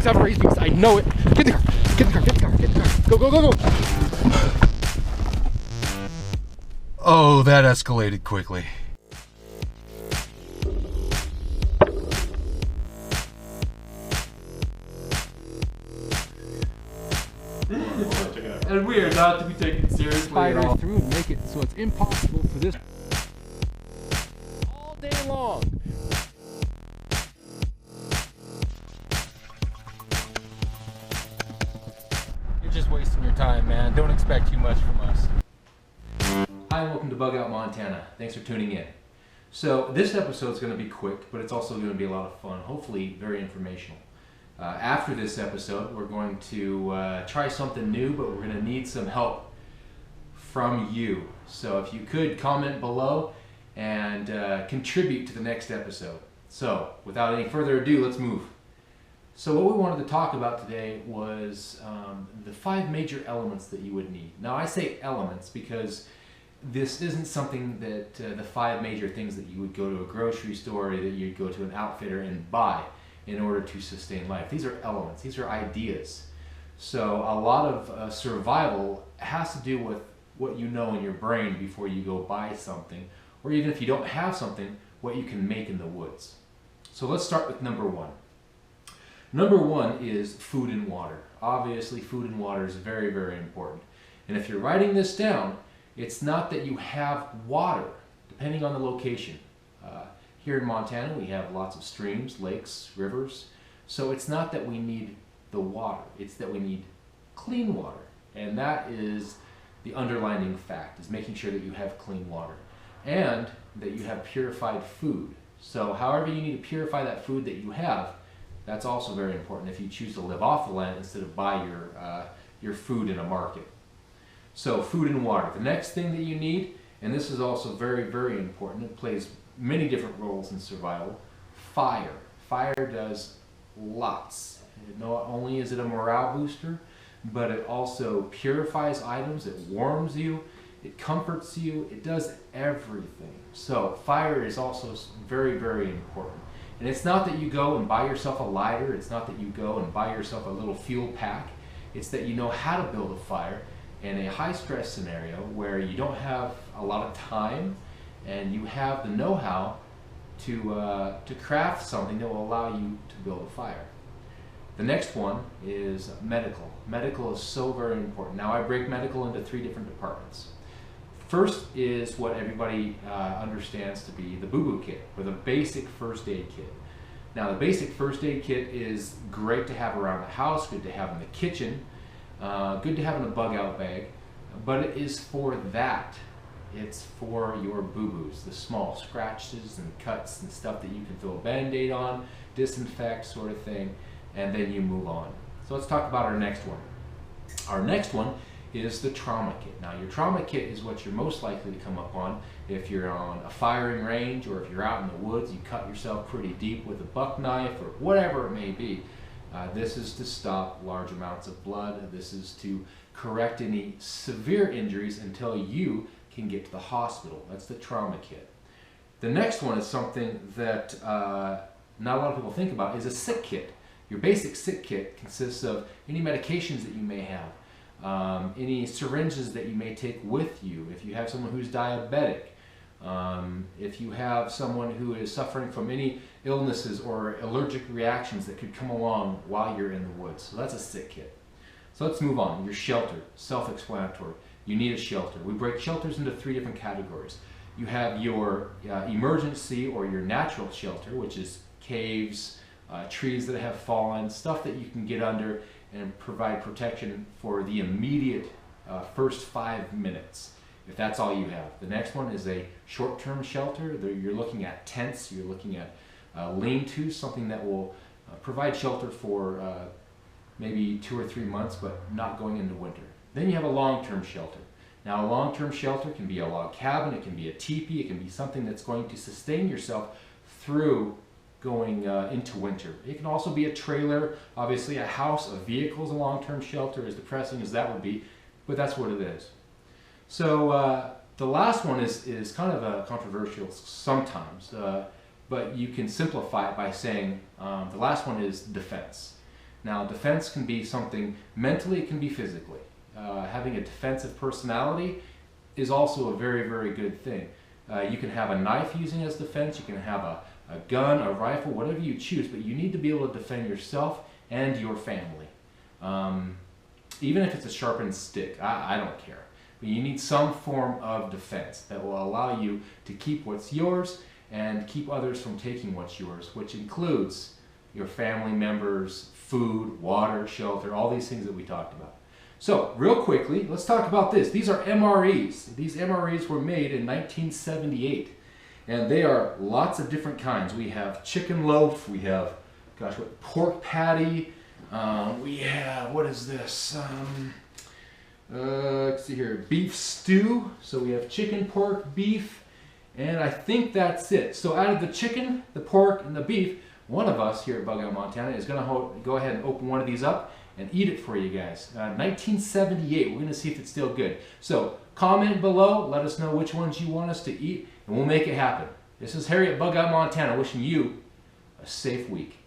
have raised beast. I know it. Get in the car. Get in the car. Get in the car. Get in the car. Go, go, go, go. Oh, that escalated quickly. And we are not to be taken seriously at Spider all. through and make it so it's impossible for this all day long. You're just wasting your time, man. Don't expect too much from us. Hi, and welcome to Bug Out Montana. Thanks for tuning in. So this episode is going to be quick, but it's also going to be a lot of fun, hopefully very informational. After this episode, we're going to try something new, but we're going to need some help from you. So if you could comment below and contribute to the next episode. So without any further ado, let's move. So what we wanted to talk about today was the 5 major elements that you would need. Now I say elements because this isn't something that the 5 major things that you would go to a grocery store or that you'd go to an outfitter and buy in order to sustain life. These are elements, these are ideas. So a lot of survival has to do with what you know in your brain before you go buy something, or even if you don't have something, what you can make in the woods. So let's start with number 1. Number 1 is food and water. Obviously food and water is very, very important. And if you're writing this down, it's not that you have water, depending on the location. Here in Montana, we have lots of streams, lakes, rivers. So it's not that we need the water, it's that we need clean water. And that is the underlining fact, is making sure that you have clean water and that you have purified food. So however you need to purify that food that you have, that's also very important if you choose to live off the land instead of buy your food in a market. So food and water. The next thing that you need, and this is also very, very important, it plays many different roles in survival, fire. Fire does lots. Not only is it a morale booster, but it also purifies items, it warms you, it comforts you, it does everything. So fire is also very, very important. And it's not that you go and buy yourself a lighter, it's not that you go and buy yourself a little fuel pack, it's that you know how to build a fire in a high stress scenario where you don't have a lot of time and you have the know-how to craft something that will allow you to build a fire. The next one is medical. Medical is so very important. Now I break medical into 3 different departments. First is what everybody understands to be the boo-boo kit, or the basic first aid kit. Now the basic first aid kit is great to have around the house, good to have in the kitchen, good to have in a bug out bag, but it is for that. It's for your boo-boos, the small scratches and cuts and stuff that you can throw a band-aid on, disinfect sort of thing, and then you move on. So let's talk about our next one. Our next one is the trauma kit. Now your trauma kit is what you're most likely to come up on if you're on a firing range or if you're out in the woods, you cut yourself pretty deep with a buck knife or whatever it may be. This is to stop large amounts of blood. This is to correct any severe injuries until you can get to the hospital. That's the trauma kit. The next one is something that not a lot of people think about, is a sick kit. Your basic sick kit consists of any medications that you may have, any syringes that you may take with you, if you have someone who's diabetic, if you have someone who is suffering from any illnesses or allergic reactions that could come along while you're in the woods. So that's a sick kit. So let's move on. Your shelter, self-explanatory. You need a shelter. We break shelters into 3 different categories. You have your emergency or your natural shelter, which is caves, trees that have fallen, stuff that you can get under and provide protection for the immediate first 5 minutes, if that's all you have. The next one is a short-term shelter. You're looking at tents, you're looking at lean-tos, something that will provide shelter for maybe 2 or 3 months, but not going into winter. Then you have a long-term shelter. Now a long-term shelter can be a log cabin, it can be a teepee, it can be something that's going to sustain yourself through going into winter. It can also be a trailer, obviously a house, a vehicle is a long-term shelter, as depressing as that would be, but that's what it is. So the last one is kind of controversial sometimes, but you can simplify it by saying the last one is defense. Now, defense can be something mentally, it can be physically. Having a defensive personality is also a very, very good thing. You can have a knife using as defense, you can have a gun, a rifle, whatever you choose, but you need to be able to defend yourself and your family. Even if it's a sharpened stick, I don't care. But you need some form of defense that will allow you to keep what's yours and keep others from taking what's yours, which includes your family members, food, water, shelter, all these things that we talked about. So, real quickly, let's talk about this. These are MREs. These MREs were made in 1978, and they are lots of different kinds. We have chicken loaf, we have, pork patty, we have, what is this? Let's see here, beef stew. So we have chicken, pork, beef, and I think that's it. So out of the chicken, the pork, and the beef, one of us here at Bug Out Montana is going to go ahead and open one of these up and eat it for you guys. 1978, we're going to see if it's still good. So comment below, let us know which ones you want us to eat, and we'll make it happen. This is Harry at Bug Out Montana wishing you a safe week.